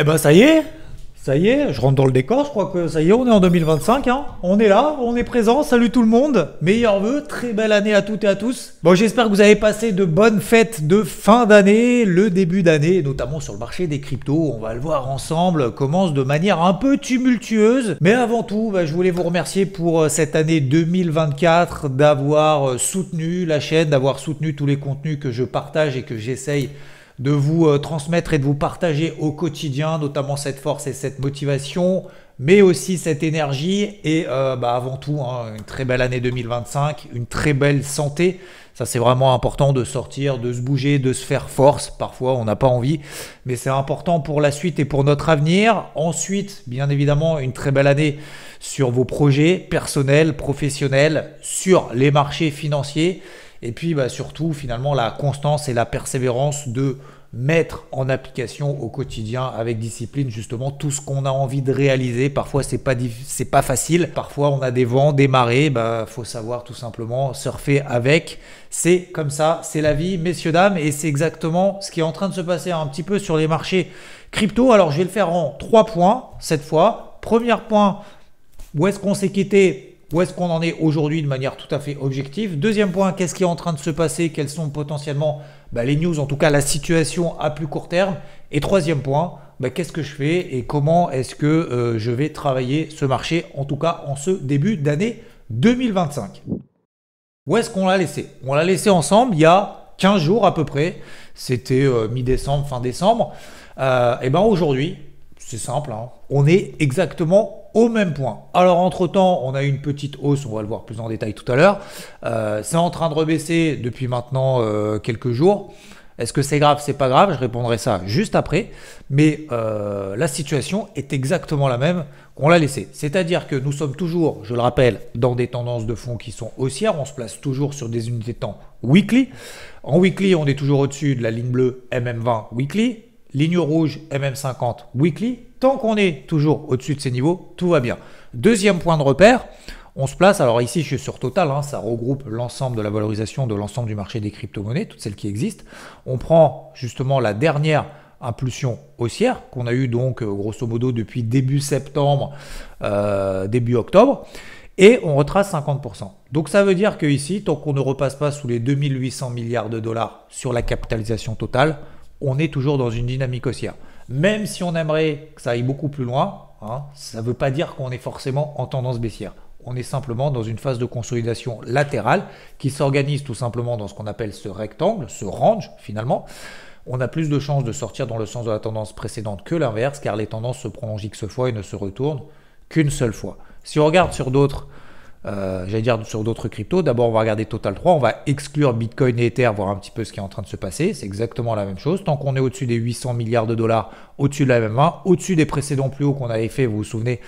Eh ben ça y est, je rentre dans le décor, je crois que ça y est, on est en 2025, hein. On est là, on est présent, salut tout le monde, meilleurs vœux, très belle année à toutes et à tous. Bon, j'espère que vous avez passé de bonnes fêtes de fin d'année, le début d'année, notamment sur le marché des cryptos, on va le voir ensemble, commence de manière un peu tumultueuse. Mais avant tout, je voulais vous remercier pour cette année 2024, d'avoir soutenu la chaîne, d'avoir soutenu tous les contenus que je partage et que j'essaye de vous transmettre et de vous partager au quotidien, notamment cette force et cette motivation, mais aussi cette énergie et avant tout, hein, une très belle année 2025, une très belle santé. Ça, c'est vraiment important de sortir, de se bouger, de se faire force. Parfois, on n'a pas envie, mais c'est important pour la suite et pour notre avenir. Ensuite, bien évidemment, une très belle année sur vos projets personnels, professionnels, sur les marchés financiers. Et puis surtout, finalement, la constance et la persévérance de mettre en application au quotidien avec discipline justement tout ce qu'on a envie de réaliser. Parfois, c'est pas facile. Parfois, on a des vents, des marées. Faut savoir tout simplement surfer avec. C'est comme ça, c'est la vie, messieurs, dames. Et c'est exactement ce qui est en train de se passer un petit peu sur les marchés crypto. Alors, je vais le faire en 3 points cette fois. Premier point, où est-ce qu'on s'est quitté? Où est-ce qu'on en est aujourd'hui de manière tout à fait objective? Deuxième point, qu'est-ce qui est en train de se passer? Quelles sont potentiellement les news, en tout cas la situation à plus court terme? Et troisième point, qu'est-ce que je fais et comment est-ce que je vais travailler ce marché, en tout cas en ce début d'année 2025? Où est-ce qu'on l'a laissé? On l'a laissé ensemble il y a 15 jours à peu près. C'était mi-décembre, fin décembre. Et aujourd'hui, c'est simple, hein, on est exactement au même point. Alors entre-temps, on a eu une petite hausse, on va le voir plus en détail tout à l'heure. C'est en train de rebaisser depuis maintenant quelques jours. Est-ce que c'est grave? C'est pas grave, je répondrai ça juste après. Mais la situation est exactement la même qu'on l'a laissée. C'est-à-dire que nous sommes toujours, je le rappelle, dans des tendances de fond qui sont haussières. On se place toujours sur des unités de temps weekly. En weekly, on est toujours au-dessus de la ligne bleue MM20 weekly. Ligne rouge MM50 weekly. Tant qu'on est toujours au-dessus de ces niveaux, tout va bien. Deuxième point de repère, on se place, alors ici je suis sur Total, hein, ça regroupe l'ensemble de la valorisation de l'ensemble du marché des crypto-monnaies, toutes celles qui existent. On prend justement la dernière impulsion haussière qu'on a eu donc grosso modo depuis début septembre, début octobre. Et on retrace 50%. Donc ça veut dire que ici, tant qu'on ne repasse pas sous les 2800 milliards de dollars sur la capitalisation totale, on est toujours dans une dynamique haussière. Même si on aimerait que ça aille beaucoup plus loin, hein, ça ne veut pas dire qu'on est forcément en tendance baissière. On est simplement dans une phase de consolidation latérale qui s'organise tout simplement dans ce qu'on appelle ce rectangle, ce range finalement. On a plus de chances de sortir dans le sens de la tendance précédente que l'inverse, car les tendances se prolongent X fois et ne se retournent qu'une seule fois. Si on regarde sur d'autres sur d'autres cryptos, d'abord on va regarder Total 3, on va exclure Bitcoin et Ether, voir un petit peu ce qui est en train de se passer. C'est exactement la même chose. Tant qu'on est au-dessus des 800 milliards de dollars, au-dessus de la MM20, au-dessus des précédents plus hauts qu'on avait fait, vous vous souvenez,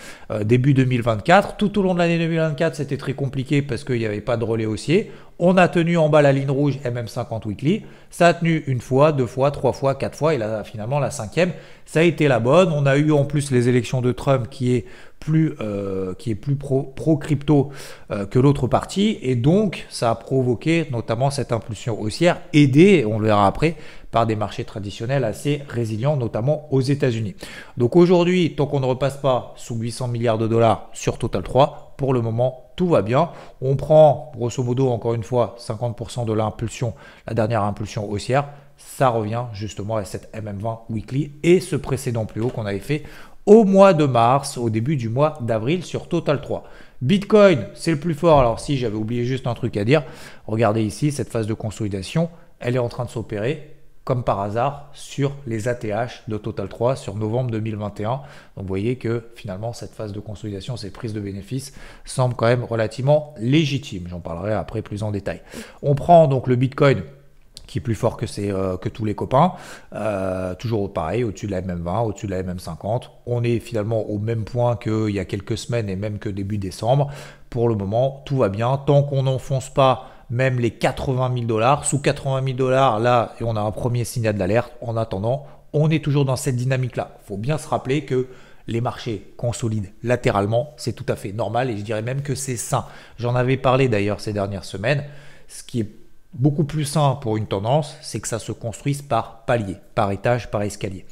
début 2024. Tout au long de l'année 2024, c'était très compliqué parce qu'il n'y avait pas de relais haussier. On a tenu en bas la ligne rouge MM50 weekly. Ça a tenu une fois, deux fois, trois fois, quatre fois. Et là, finalement, la cinquième, ça a été la bonne. On a eu en plus les élections de Trump qui est plus pro-crypto que l'autre partie. Et donc, ça a provoqué notamment cette impulsion haussière, aidée, on le verra après, par des marchés traditionnels assez résilients, notamment aux États-Unis. Donc aujourd'hui, tant qu'on ne repasse pas sous 800 milliards de dollars sur Total 3, pour le moment, tout va bien. On prend, grosso modo, encore une fois, 50% de l'impulsion, la dernière impulsion haussière. Ça revient justement à cette MM20 weekly et ce précédent plus haut qu'on avait fait au mois de mars, au début du mois d'avril sur Total 3. Bitcoin, c'est le plus fort. Alors si j'avais oublié juste un truc à dire, regardez ici, cette phase de consolidation, elle est en train de s'opérer comme par hasard sur les ATH de Total 3 sur novembre 2021. Donc vous voyez que finalement cette phase de consolidation, cette prise de bénéfices semble quand même relativement légitime. J'en parlerai après plus en détail. On prend donc le Bitcoin qui est plus fort que tous les copains, toujours pareil, au-dessus de la MM20, au-dessus de la MM50. On est finalement au même point qu'il y a quelques semaines et même que début décembre. Pour le moment, tout va bien. Tant qu'on n'enfonce pas même les 80 000 dollars, sous 80 000 dollars, là, et on a un premier signal d'alerte. En attendant, on est toujours dans cette dynamique-là. Il faut bien se rappeler que les marchés consolident latéralement, c'est tout à fait normal et je dirais même que c'est sain. J'en avais parlé d'ailleurs ces dernières semaines. Ce qui est beaucoup plus sain pour une tendance, c'est que ça se construise par palier, par étage, par escalier.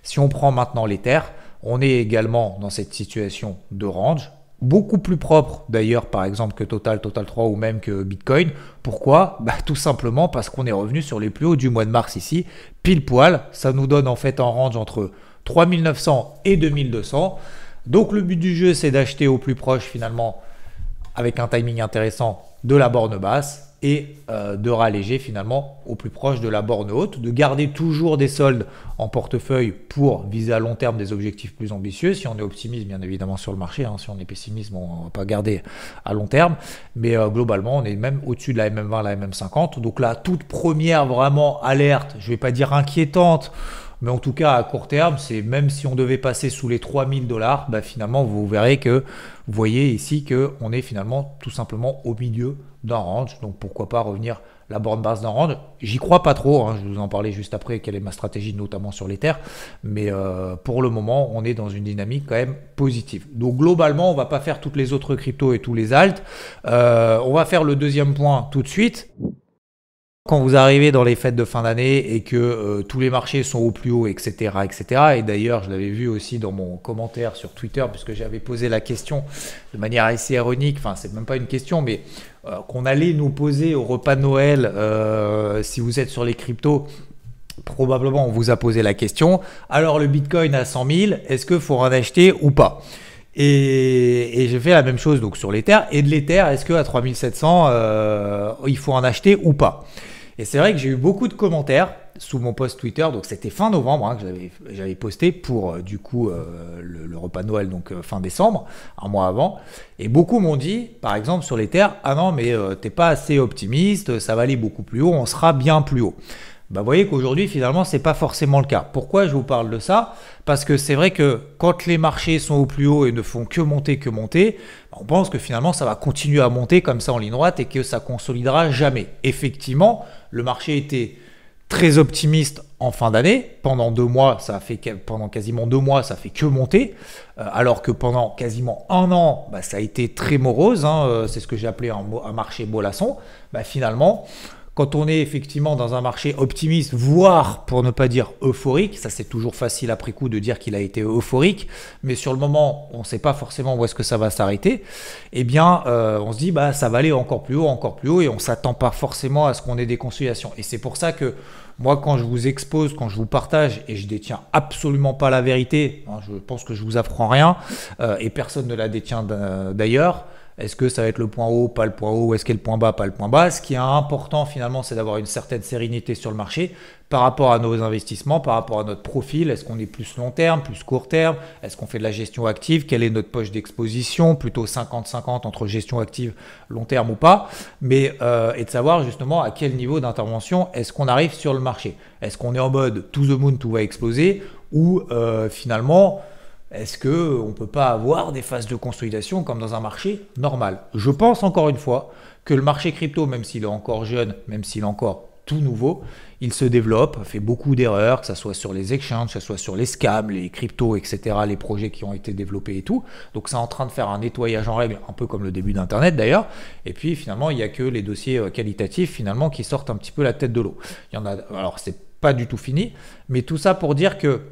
Si on prend maintenant l'Ether, on est également dans cette situation de range, beaucoup plus propre d'ailleurs par exemple que Total 3 ou même que Bitcoin. Pourquoi? Tout simplement parce qu'on est revenu sur les plus hauts du mois de mars ici, pile poil. Ça nous donne en fait un range entre 3900 et 2200. Donc le but du jeu, c'est d'acheter au plus proche finalement, avec un timing intéressant, de la borne basse et de ralléger finalement au plus proche de la borne haute, de garder toujours des soldes en portefeuille pour viser à long terme des objectifs plus ambitieux. Si on est optimiste bien évidemment sur le marché, si on est pessimiste, on ne va pas garder à long terme, mais globalement on est même au-dessus de la MM20, la MM50. Donc la toute première vraiment alerte, je ne vais pas dire inquiétante, mais en tout cas à court terme, c'est même si on devait passer sous les 3000 $, finalement vous verrez que vous voyez ici qu'on est finalement tout simplement au milieu d'un range. Donc pourquoi pas revenir la borne basse d'un range. J'y crois pas trop, je vous en parlais juste après quelle est ma stratégie notamment sur l'Ether, mais pour le moment on est dans une dynamique quand même positive. Donc globalement on va pas faire toutes les autres cryptos et tous les alts, on va faire le deuxième point tout de suite. Quand vous arrivez dans les fêtes de fin d'année et que tous les marchés sont au plus haut, etc., etc. Et d'ailleurs, je l'avais vu aussi dans mon commentaire sur Twitter, puisque j'avais posé la question de manière assez ironique, enfin, c'est même pas une question, mais qu'on allait nous poser au repas de Noël, si vous êtes sur les cryptos, probablement on vous a posé la question. Alors, le Bitcoin à 100 000, est-ce qu'il faut en acheter ou pas? Et j'ai fait la même chose donc sur l'Ether. Et de l'Ether, est-ce qu'à 3700, il faut en acheter ou pas? Et c'est vrai que j'ai eu beaucoup de commentaires sous mon post Twitter, donc c'était fin novembre que j'avais posté pour du coup le repas de Noël, donc fin décembre, un mois avant. Et beaucoup m'ont dit, par exemple sur l'Ether, ah non mais t'es pas assez optimiste, ça va aller beaucoup plus haut, on sera bien plus haut. Vous voyez qu'aujourd'hui finalement c'est pas forcément le cas. Pourquoi je vous parle de ça? Parce que c'est vrai que quand les marchés sont au plus haut et ne font que monter, on pense que finalement ça va continuer à monter comme ça en ligne droite et que ça consolidera jamais. Effectivement, le marché était très optimiste en fin d'année. Pendant 2 mois, pendant quasiment 2 mois, ça fait que monter, alors que pendant quasiment un an, ça a été très morose. C'est ce que j'ai appelé un marché mollasson. Finalement, quand on est effectivement dans un marché optimiste, voire pour ne pas dire euphorique, ça c'est toujours facile après coup de dire qu'il a été euphorique, mais sur le moment, on ne sait pas forcément où est-ce que ça va s'arrêter, eh bien on se dit ça va aller encore plus haut, et on ne s'attend pas forcément à ce qu'on ait des consolidations. Et c'est pour ça que moi, quand je vous expose, quand je vous partage, et je détiens absolument pas la vérité, je pense que je vous apprends rien, et personne ne la détient d'ailleurs. Est-ce que ça va être le point haut, pas le point haut? Est-ce qu'il y a le point bas, pas le point bas? Ce qui est important finalement, c'est d'avoir une certaine sérénité sur le marché par rapport à nos investissements, par rapport à notre profil. Est-ce qu'on est plus long terme, plus court terme? Est-ce qu'on fait de la gestion active? Quelle est notre poche d'exposition? Plutôt 50-50 entre gestion active, long terme ou pas? Mais et de savoir justement à quel niveau d'intervention est-ce qu'on arrive sur le marché? Est-ce qu'on est en mode to the moon, tout va exploser? Ou finalement... est-ce qu'on ne peut pas avoir des phases de consolidation comme dans un marché normal? Je pense encore une fois que le marché crypto, même s'il est encore jeune, même s'il est encore tout nouveau, il se développe, fait beaucoup d'erreurs, que ce soit sur les exchanges, que ce soit sur les scams, les cryptos, etc., les projets qui ont été développés et tout. Donc c'est en train de faire un nettoyage en règle, un peu comme le début d'Internet d'ailleurs. Et puis finalement, il n'y a que les dossiers qualitatifs finalement qui sortent un petit peu la tête de l'eau. Il y en a, alors c'est pas du tout fini, mais tout ça pour dire que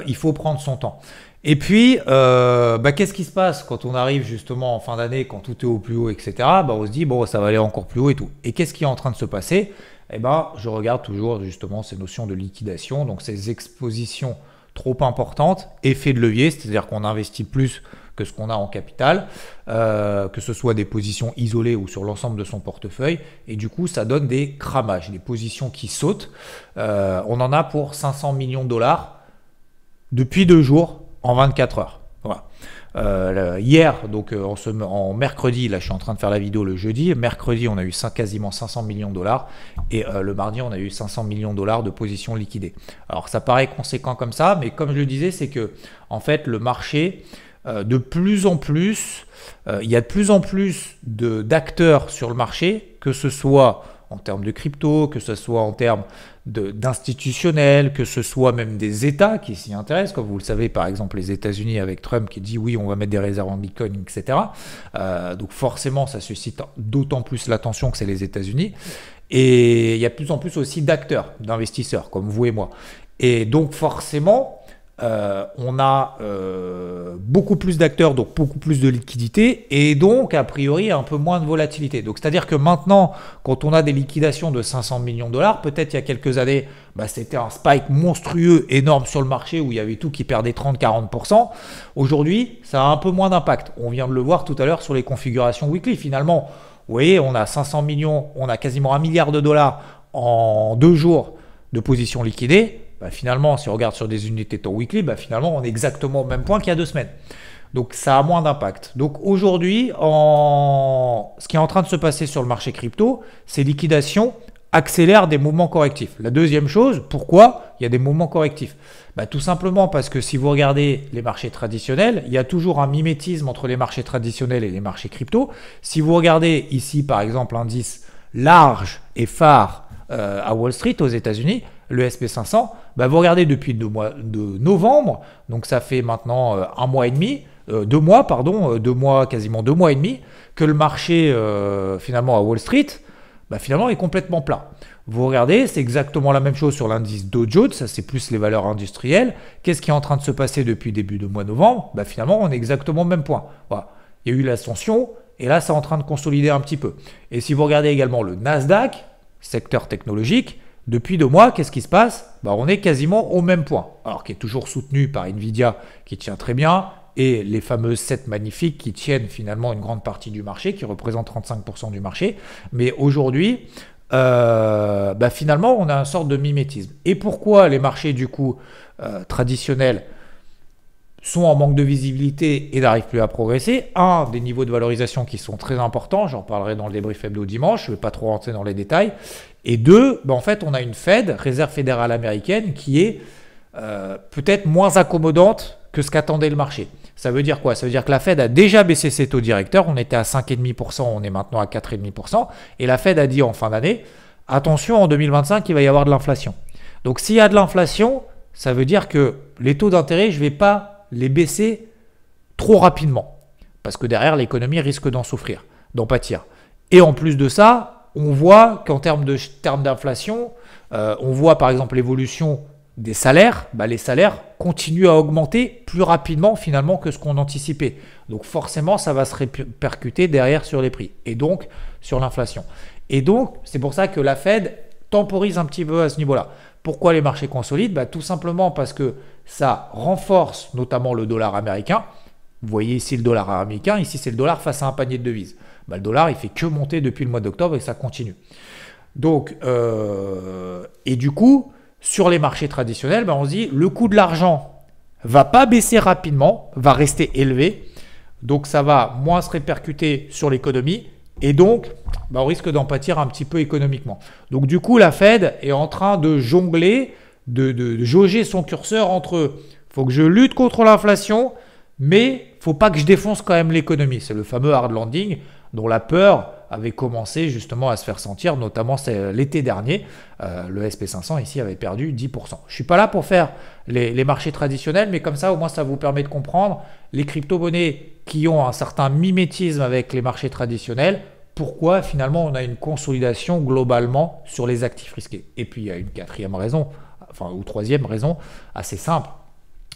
il faut prendre son temps. Et puis, qu'est-ce qui se passe quand on arrive justement en fin d'année, quand tout est au plus haut, etc. On se dit, bon, ça va aller encore plus haut et tout. Et qu'est-ce qui est en train de se passer? Je regarde toujours justement ces notions de liquidation, donc ces expositions trop importantes, effet de levier, c'est-à-dire qu'on investit plus que ce qu'on a en capital, que ce soit des positions isolées ou sur l'ensemble de son portefeuille, et du coup ça donne des cramages, des positions qui sautent. On en a pour 500 millions de dollars depuis 2 jours en 24 heures. Voilà. Hier, donc en mercredi, là je suis en train de faire la vidéo le jeudi, mercredi on a eu quasiment 500 millions de dollars et le mardi on a eu 500 millions de dollars de positions liquidées. Alors ça paraît conséquent comme ça, mais comme je le disais, c'est que en fait le marché, de plus en plus, il y a de plus en plus d'acteurs sur le marché, que ce soit en termes de crypto, que ce soit en termes d'institutionnels, que ce soit même des États qui s'y intéressent, comme vous le savez, par exemple les États-Unis avec Trump qui dit oui, on va mettre des réserves en Bitcoin, etc. Donc forcément, ça suscite d'autant plus l'attention que c'est les États-Unis. Et il y a de plus en plus aussi d'acteurs, d'investisseurs, comme vous et moi. Et donc forcément, on a beaucoup plus d'acteurs, donc beaucoup plus de liquidités, et donc a priori un peu moins de volatilité. Donc c'est-à-dire que maintenant, quand on a des liquidations de 500 millions de dollars, peut-être il y a quelques années, c'était un spike monstrueux, énorme sur le marché, où il y avait tout qui perdait 30-40%. Aujourd'hui, ça a un peu moins d'impact. On vient de le voir tout à l'heure sur les configurations weekly. Finalement, vous voyez, on a 500 millions, on a quasiment 1 milliard de dollars en 2 jours de position liquidée. Finalement, si on regarde sur des unités de temps weekly, finalement, on est exactement au même point qu'il y a 2 semaines. Donc, ça a moins d'impact. Donc, aujourd'hui, ce qui est en train de se passer sur le marché crypto, ces liquidations accélèrent des mouvements correctifs. La deuxième chose, pourquoi il y a des mouvements correctifs? Tout simplement parce que si vous regardez les marchés traditionnels, il y a toujours un mimétisme entre les marchés traditionnels et les marchés crypto. Si vous regardez ici, par exemple, l'indice large et phare à Wall Street aux États-Unis, le SP500, vous regardez depuis le mois de novembre, donc ça fait maintenant 1 mois et demi, 2 mois, pardon, 2 mois, quasiment 2 mois et demi, que le marché finalement à Wall Street, finalement est complètement plat. Vous regardez, c'est exactement la même chose sur l'indice Dow Jones, ça c'est plus les valeurs industrielles. Qu'est-ce qui est en train de se passer depuis début de mois de novembre? Finalement, on est exactement au même point. Voilà. Il y a eu l'ascension, et là, c'est en train de consolider un petit peu. Et si vous regardez également le Nasdaq, secteur technologique, depuis 2 mois, qu'est-ce qui se passe? On est quasiment au même point. Alors, qui est toujours soutenu par Nvidia, qui tient très bien, et les fameuses 7 magnifiques qui tiennent finalement une grande partie du marché, qui représentent 35% du marché. Mais aujourd'hui, finalement, on a une sorte de mimétisme. Et pourquoi les marchés, du coup, traditionnels sont en manque de visibilité et n'arrivent plus à progresser? Un, des niveaux de valorisation qui sont très importants, j'en parlerai dans le débrief hebdo dimanche, je ne vais pas trop rentrer dans les détails. Et deux, en fait, on a une Fed, Réserve fédérale américaine, qui est peut-être moins accommodante que ce qu'attendait le marché. Ça veut dire quoi? Ça veut dire que la Fed a déjà baissé ses taux directeurs, on était à 5,5%, on est maintenant à 4,5%, et la Fed a dit en fin d'année, attention, en 2025, il va y avoir de l'inflation. Donc s'il y a de l'inflation, ça veut dire que les taux d'intérêt, je ne vais pas les baisser trop rapidement, parce que derrière, l'économie risque d'en souffrir, d'en pâtir. Et en plus de ça, on voit qu'en termes d'inflation, on voit par exemple l'évolution des salaires, les salaires continuent à augmenter plus rapidement finalement que ce qu'on anticipait. Donc forcément, ça va se répercuter derrière sur les prix et donc sur l'inflation. Et donc, c'est pour ça que la Fed temporise un petit peu à ce niveau-là. Pourquoi les marchés consolident? Tout simplement parce que ça renforce notamment le dollar américain. Vous voyez ici le dollar américain, ici c'est le dollar face à un panier de devises. Le dollar, il fait que monter depuis le mois d'octobre et ça continue. Donc, et du coup, sur les marchés traditionnels, on se dit le coût de l'argent va pas baisser rapidement, va rester élevé. Donc, ça va moins se répercuter sur l'économie et donc, on risque d'en pâtir un petit peu économiquement. Donc, du coup, la Fed est en train de jongler, de jauger son curseur entre faut que je lutte contre l'inflation, mais faut pas que je défonce quand même l'économie. C'est le fameux hard landing dont la peur avait commencé justement à se faire sentir, notamment l'été dernier. Le SP500 ici avait perdu 10%. Je ne suis pas là pour faire les marchés traditionnels, mais comme ça, au moins, ça vous permet de comprendre les crypto-monnaies qui ont un certain mimétisme avec les marchés traditionnels. Pourquoi finalement on a une consolidation globalement sur les actifs risqués. Et puis il y a une quatrième raison, ou troisième raison, assez simple.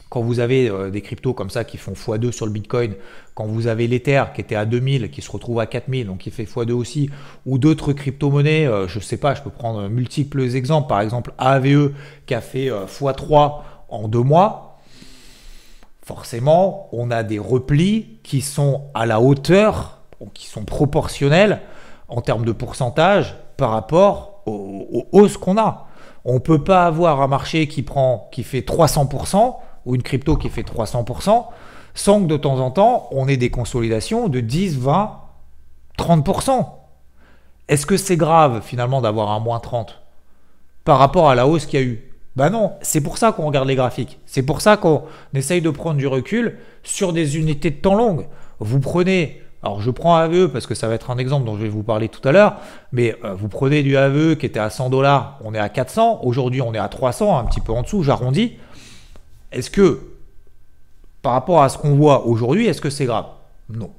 Quand vous avez des cryptos comme ça qui font x2 sur le Bitcoin, quand vous avez l'Ether qui était à 2000, qui se retrouve à 4000, donc qui fait x2 aussi, ou d'autres crypto-monnaies, je ne sais pas, je peux prendre multiples exemples, par exemple AAVE qui a fait x3 en 2 mois, forcément, on a des replis qui sont à la hauteur, qui sont proportionnels en termes de pourcentage par rapport aux hausses qu'on a. On ne peut pas avoir un marché qui fait 300%, ou une crypto qui fait 300%, sans que de temps en temps, on ait des consolidations de 10, 20, 30%. Est-ce que c'est grave finalement d'avoir un moins 30 par rapport à la hausse qu'il y a eu? Non, c'est pour ça qu'on regarde les graphiques. C'est pour ça qu'on essaye de prendre du recul sur des unités de temps longues. Vous prenez, alors je prends AVE parce que ça va être un exemple dont je vais vous parler tout à l'heure, mais vous prenez du AVE qui était à 100 $, on est à 400, aujourd'hui on est à 300, un petit peu en dessous, j'arrondis. Est-ce que, par rapport à ce qu'on voit aujourd'hui, est-ce que c'est grave? Non.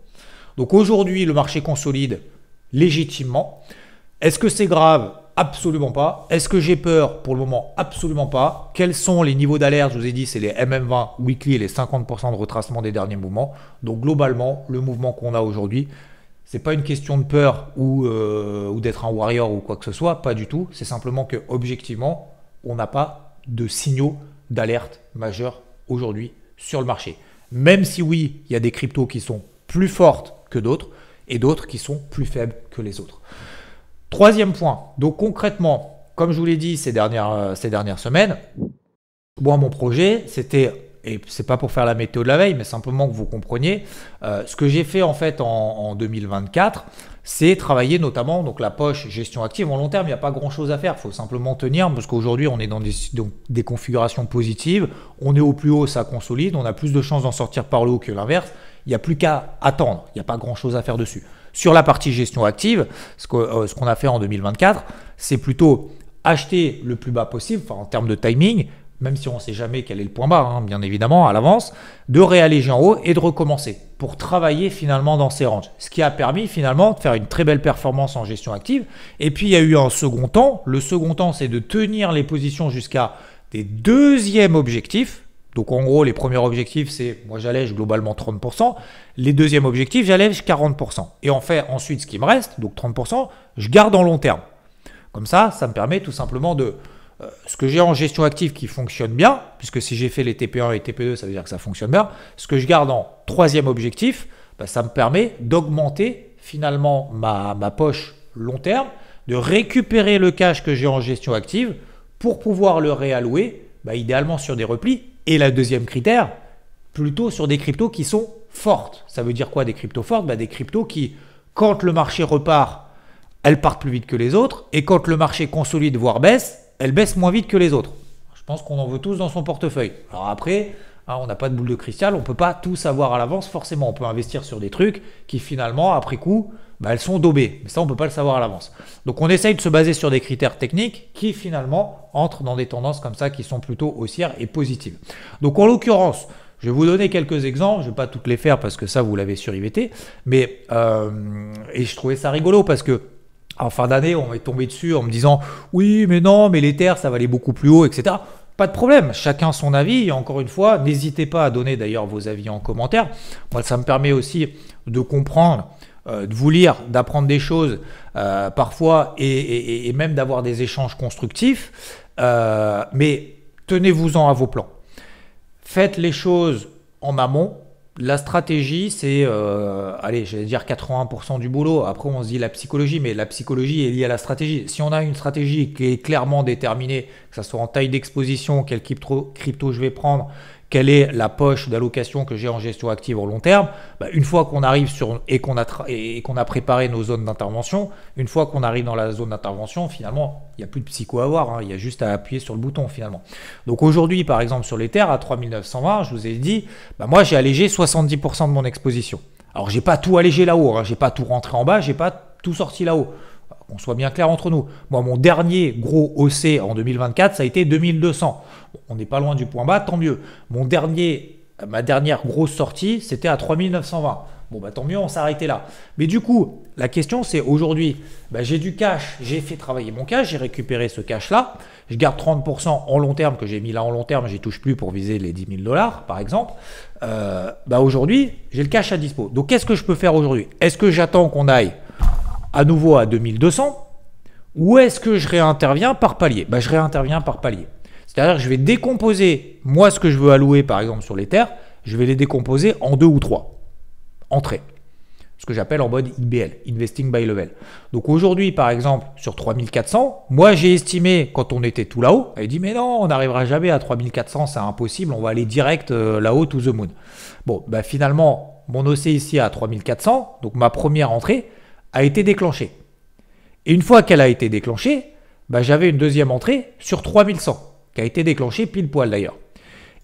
Donc aujourd'hui, le marché consolide légitimement. Est-ce que c'est grave? Absolument pas. Est-ce que j'ai peur? Pour le moment, absolument pas. Quels sont les niveaux d'alerte? Je vous ai dit, c'est les MM20 weekly et les 50% de retracement des derniers mouvements. Donc globalement, le mouvement qu'on a aujourd'hui, c'est pas une question de peur ou d'être un warrior ou quoi que ce soit, pas du tout. C'est simplement que objectivement, on n'a pas de signaux d'alerte majeurs aujourd'hui sur le marché. Même si oui, il y a des cryptos qui sont plus fortes que d'autres et d'autres qui sont plus faibles que les autres. Troisième point, donc concrètement, comme je vous l'ai dit ces dernières semaines, moi mon projet c'était, et c'est pas pour faire la météo de la veille, mais simplement que vous compreniez, ce que j'ai fait en fait en 2024, c'est travailler notamment donc la poche gestion active. En long terme, il n'y a pas grand chose à faire, il faut simplement tenir parce qu'aujourd'hui on est dans des configurations positives, on est au plus haut, ça consolide, on a plus de chances d'en sortir par le haut que l'inverse, il n'y a plus qu'à attendre, il n'y a pas grand chose à faire dessus. Sur la partie gestion active, ce qu'on a fait en 2024, c'est plutôt acheter le plus bas possible, enfin en termes de timing, même si on ne sait jamais quel est le point bas, hein, bien évidemment, à l'avance, de réalléger en haut et de recommencer pour travailler finalement dans ces ranges. Ce qui a permis finalement de faire une très belle performance en gestion active. Et puis il y a eu un second temps. Le second temps, c'est de tenir les positions jusqu'à des deuxièmes objectifs. Donc en gros, les premiers objectifs, c'est moi j'allège globalement 30%. Les deuxièmes objectifs, j'allège 40%. Et en fait, ensuite, ce qui me reste, donc 30%, je garde en long terme. Comme ça me permet tout simplement de... ce que j'ai en gestion active qui fonctionne bien, puisque si j'ai fait les TP1 et TP2, ça veut dire que ça fonctionne bien. Ce que je garde en troisième objectif, ça me permet d'augmenter finalement ma poche long terme, de récupérer le cash que j'ai en gestion active pour pouvoir le réallouer, idéalement sur des replis. Et le deuxième critère, plutôt sur des cryptos qui sont fortes. Ça veut dire quoi des cryptos fortes? Des cryptos qui, quand le marché repart, elles partent plus vite que les autres. Et quand le marché consolide, voire baisse, elles baissent moins vite que les autres. Je pense qu'on en veut tous dans son portefeuille. Alors après, on n'a pas de boule de cristal, on ne peut pas tout savoir à l'avance forcément. On peut investir sur des trucs qui finalement, après coup, elles sont daubées. Mais ça, on ne peut pas le savoir à l'avance. Donc on essaye de se baser sur des critères techniques qui finalement entrent dans des tendances comme ça qui sont plutôt haussières et positives. Donc en l'occurrence, je vais vous donner quelques exemples. Je ne vais pas toutes les faire parce que ça, vous l'avez sur-IVT. Mais et je trouvais ça rigolo parce que en fin d'année, on m'est tombé dessus en me disant « Oui, mais non, mais l'Ether, ça va aller beaucoup plus haut, etc. » Pas de problème, chacun son avis. Et encore une fois, n'hésitez pas à donner d'ailleurs vos avis en commentaire. Moi, ça me permet aussi de comprendre, de vous lire, d'apprendre des choses parfois et même d'avoir des échanges constructifs. Mais tenez-vous-en à vos plans. Faites les choses en amont. La stratégie, c'est, allez, j'allais dire 80% du boulot. Après, on se dit la psychologie, mais la psychologie est liée à la stratégie. Si on a une stratégie qui est clairement déterminée, que ce soit en taille d'exposition, quel crypto je vais prendre, quelle est la poche d'allocation que j'ai en gestion active au long terme, une fois qu'on arrive sur et qu'on a préparé nos zones d'intervention, une fois qu'on arrive dans la zone d'intervention, finalement, il n'y a plus de psycho à avoir, il y a juste à appuyer sur le bouton finalement. Donc aujourd'hui, par exemple, sur l'Ether à 3920, je vous ai dit, moi j'ai allégé 70% de mon exposition. Alors j'ai pas tout allégé là-haut, j'ai pas tout rentré en bas, j'ai pas tout sorti là-haut. Qu'on soit bien clair entre nous. Moi, mon dernier gros haussé en 2024, ça a été 2200. On n'est pas loin du point bas, tant mieux. Ma dernière grosse sortie, c'était à 3920. Tant mieux, on s'est arrêté là. Mais du coup, la question, c'est aujourd'hui, j'ai du cash, j'ai fait travailler mon cash, j'ai récupéré ce cash-là. Je garde 30% en long terme que j'ai mis là en long terme, j'y touche plus pour viser les 10 000 $, par exemple. Aujourd'hui, j'ai le cash à dispo. Donc, qu'est-ce que je peux faire aujourd'hui? Est-ce que j'attends qu'on aille à nouveau à 2200 ou est-ce que je réinterviens par palier? Je réinterviens par palier. C'est-à-dire que je vais décomposer, moi, ce que je veux allouer, par exemple, sur l'Ether, je vais les décomposer en 2 ou 3 entrées. Ce que j'appelle en mode IBL, Investing by Level. Donc aujourd'hui, par exemple, sur 3400, moi, j'ai estimé, quand on était tout là-haut, elle dit, mais non, on n'arrivera jamais à 3400, c'est impossible, on va aller direct là-haut, to the moon. Finalement, mon OC ici à 3400, donc ma première entrée, a été déclenchée. Et une fois qu'elle a été déclenchée, j'avais une deuxième entrée sur 3100, qui a été déclenchée pile poil d'ailleurs.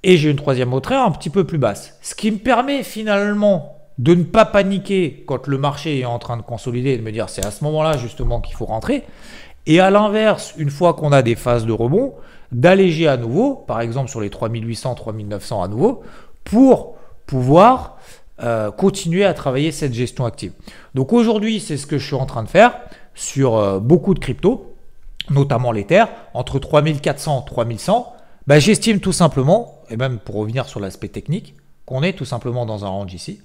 Et j'ai une troisième entrée un petit peu plus basse. Ce qui me permet finalement de ne pas paniquer quand le marché est en train de consolider et de me dire c'est à ce moment-là justement qu'il faut rentrer. Et à l'inverse, une fois qu'on a des phases de rebond, d'alléger à nouveau, par exemple sur les 3800, 3900 à nouveau, pour pouvoir continuer à travailler cette gestion active. Donc aujourd'hui, c'est ce que je suis en train de faire sur beaucoup de cryptos. notamment l'Ether, entre 3400 et 3100, bah, j'estime tout simplement, et même pour revenir sur l'aspect technique, qu'on est tout simplement dans un range ici.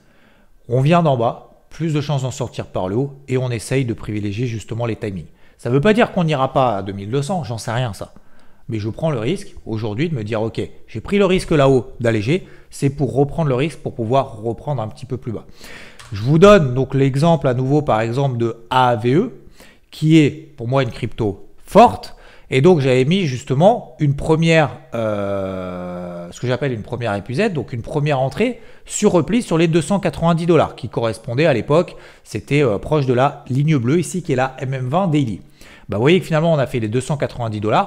On vient d'en bas, plus de chances d'en sortir par le haut, et on essaye de privilégier justement les timings. Ça ne veut pas dire qu'on n'ira pas à 2200, j'en sais rien ça. Mais je prends le risque aujourd'hui de me dire, ok, j'ai pris le risque là-haut d'alléger, c'est pour reprendre le risque pour pouvoir reprendre un petit peu plus bas. Je vous donne donc l'exemple à nouveau par exemple de AAVE, qui est pour moi une crypto forte. Et donc j'avais mis justement une première, ce que j'appelle une première épuisette, donc une première entrée sur repli sur les 290 $, qui correspondait à l'époque, c'était proche de la ligne bleue ici, qui est la MM20 Daily. Bah, vous voyez que finalement on a fait les 290 $.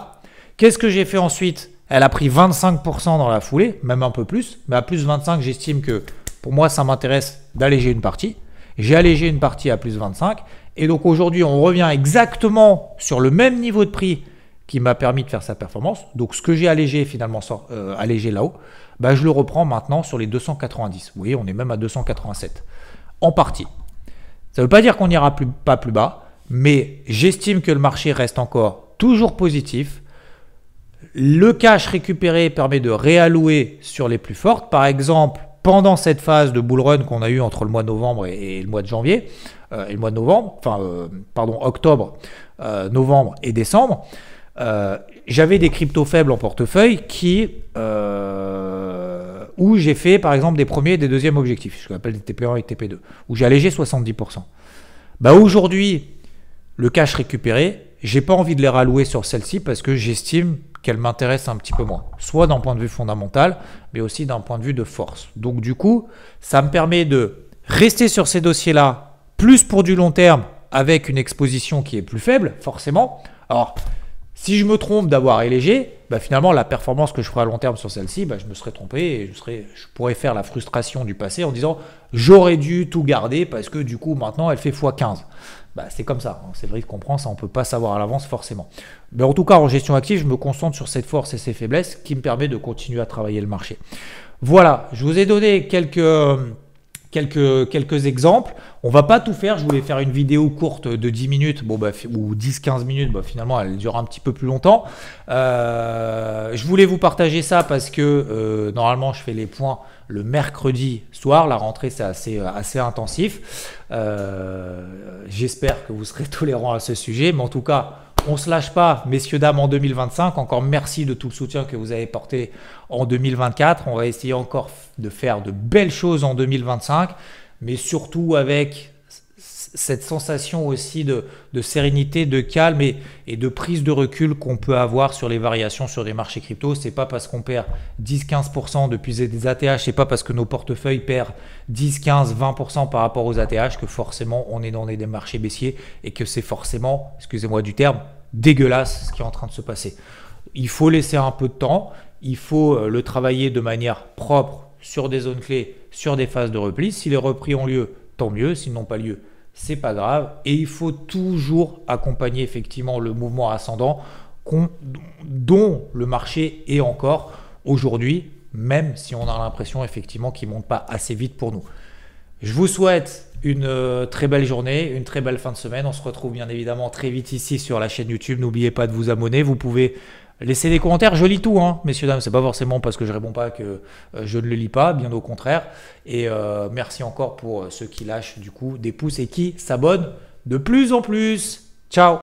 Qu'est-ce que j'ai fait ensuite? Elle a pris 25% dans la foulée, même un peu plus, mais à plus 25, j'estime que pour moi ça m'intéresse d'alléger une partie. J'ai allégé une partie à plus 25, et donc aujourd'hui on revient exactement sur le même niveau de prix qui m'a permis de faire sa performance. Donc ce que j'ai allégé finalement, allégé là-haut, bah, je le reprends maintenant sur les 290. Vous voyez, on est même à 287 en partie. Ça ne veut pas dire qu'on n'ira pas plus bas, mais j'estime que le marché reste encore toujours positif. Le cash récupéré permet de réallouer sur les plus fortes. Par exemple, pendant cette phase de bull run qu'on a eu entre le mois de novembre et le mois de janvier, et le mois de novembre, octobre, novembre et décembre, j'avais des cryptos faibles en portefeuille où j'ai fait par exemple des premiers et des deuxièmes objectifs, ce qu'on appelle des TP1 et TP2, où j'ai allégé 70%. Bah aujourd'hui, le cash récupéré, j'ai pas envie de les rallouer sur celle-ci parce que j'estime qu'elle m'intéresse un petit peu moins, soit d'un point de vue fondamental, mais aussi d'un point de vue de force. Donc du coup, ça me permet de rester sur ces dossiers-là, plus pour du long terme, avec une exposition qui est plus faible, forcément. Alors, si je me trompe d'avoir allégé, bah finalement, la performance que je ferai à long terme sur celle-ci, bah je me serais trompé et je pourrais faire la frustration du passé en disant j'aurais dû tout garder parce que du coup, maintenant, elle fait x15. Bah, c'est comme ça, c'est vrai qu'on prend ça, on ne peut pas savoir à l'avance forcément. Mais en tout cas, en gestion active, je me concentre sur cette force et ces faiblesses qui me permet de continuer à travailler le marché. Voilà, je vous ai donné quelques exemples. On va pas tout faire, je voulais faire une vidéo courte de 10 minutes ou 10-15 minutes, finalement elle dure un petit peu plus longtemps. Je voulais vous partager ça parce que normalement je fais les points le mercredi soir, la rentrée c'est assez intensif. J'espère que vous serez tolérants à ce sujet, mais en tout cas on ne se lâche pas, messieurs, dames, en 2025. Encore merci de tout le soutien que vous avez porté en 2024. On va essayer encore de faire de belles choses en 2025, mais surtout avec cette sensation aussi de sérénité, de calme et de prise de recul qu'on peut avoir sur les variations sur des marchés crypto. C'est pas parce qu'on perd 10-15% depuis des ATH, c'est pas parce que nos portefeuilles perdent 10, 15, 20% par rapport aux ATH que forcément on est dans des marchés baissiers et que c'est forcément, excusez-moi du terme, dégueulasse ce qui est en train de se passer. Il faut laisser un peu de temps, il faut le travailler de manière propre sur des zones clés, sur des phases de repli. Si les replis ont lieu, tant mieux. S'ils n'ont pas lieu, c'est pas grave. Et il faut toujours accompagner effectivement le mouvement ascendant dont le marché est encore aujourd'hui, même si on a l'impression effectivement qu'il ne monte pas assez vite pour nous. Je vous souhaite une très belle journée, une très belle fin de semaine. On se retrouve bien évidemment très vite ici sur la chaîne YouTube. N'oubliez pas de vous abonner. Vous pouvez laisser des commentaires. Je lis tout, hein, messieurs, dames. C'est pas forcément parce que je réponds pas que je ne le lis pas, bien au contraire. Et merci encore pour ceux qui lâchent du coup des pouces et qui s'abonnent de plus en plus. Ciao!